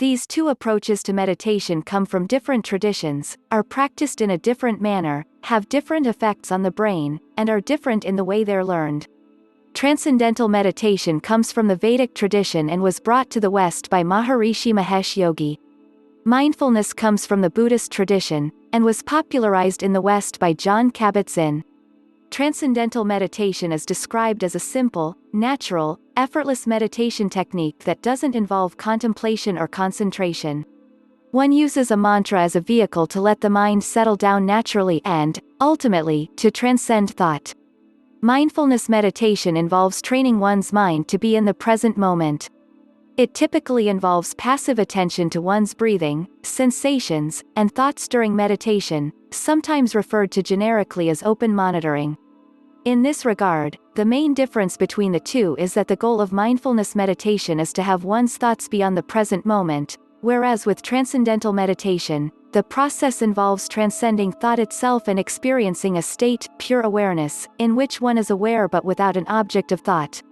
These two approaches to meditation come from different traditions, are practiced in a different manner, have different effects on the brain, and are different in the way they're learned. Transcendental meditation comes from the Vedic tradition and was brought to the West by Maharishi Mahesh Yogi. Mindfulness comes from the Buddhist tradition, and was popularized in the West by John Kabat-Zinn. Transcendental meditation is described as a simple, natural, effortless meditation technique that doesn't involve contemplation or concentration. One uses a mantra as a vehicle to let the mind settle down naturally and, ultimately, to transcend thought. Mindfulness meditation involves training one's mind to be in the present moment. It typically involves passive attention to one's breathing, sensations, and thoughts during meditation, sometimes referred to generically as open monitoring. In this regard, the main difference between the two is that the goal of mindfulness meditation is to have one's thoughts be on the present moment, whereas with transcendental meditation, the process involves transcending thought itself and experiencing a state, pure awareness, in which one is aware but without an object of thought.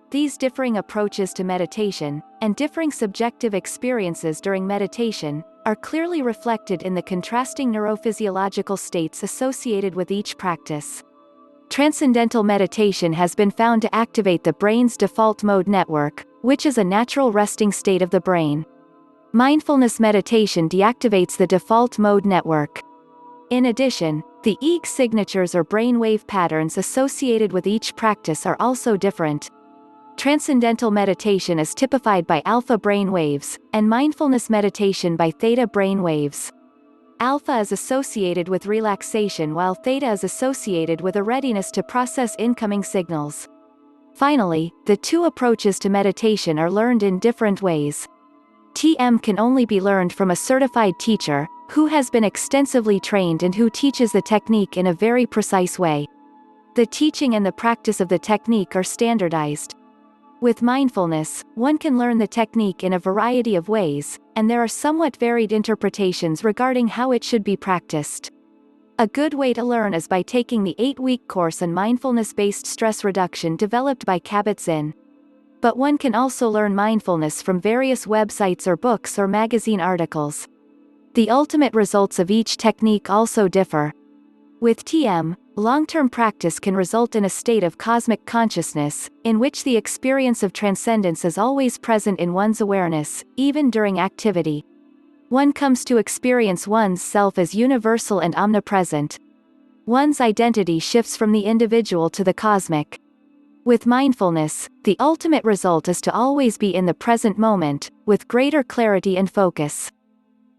These differing approaches to meditation, and differing subjective experiences during meditation, are clearly reflected in the contrasting neurophysiological states associated with each practice. Transcendental meditation has been found to activate the brain's default mode network, which is a natural resting state of the brain. Mindfulness meditation deactivates the default mode network. In addition, the EEG signatures or brainwave patterns associated with each practice are also different. Transcendental meditation is typified by alpha brain waves, and mindfulness meditation by theta brain waves. Alpha is associated with relaxation while theta is associated with a readiness to process incoming signals. Finally, the two approaches to meditation are learned in different ways. TM can only be learned from a certified teacher, who has been extensively trained and who teaches the technique in a very precise way. The teaching and the practice of the technique are standardized. With mindfulness, one can learn the technique in a variety of ways, and there are somewhat varied interpretations regarding how it should be practiced. A good way to learn is by taking the 8-week course on mindfulness-based stress reduction developed by Kabat-Zinn. But one can also learn mindfulness from various websites or books or magazine articles. The ultimate results of each technique also differ. With TM, long-term practice can result in a state of cosmic consciousness, in which the experience of transcendence is always present in one's awareness, even during activity. One comes to experience one's self as universal and omnipresent. One's identity shifts from the individual to the cosmic. With mindfulness, the ultimate result is to always be in the present moment, with greater clarity and focus.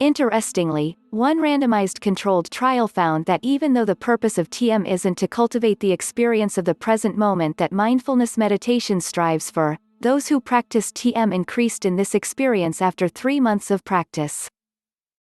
Interestingly, one randomized controlled trial found that even though the purpose of TM isn't to cultivate the experience of the present moment that mindfulness meditation strives for, those who practiced TM increased in this experience after 3 months of practice.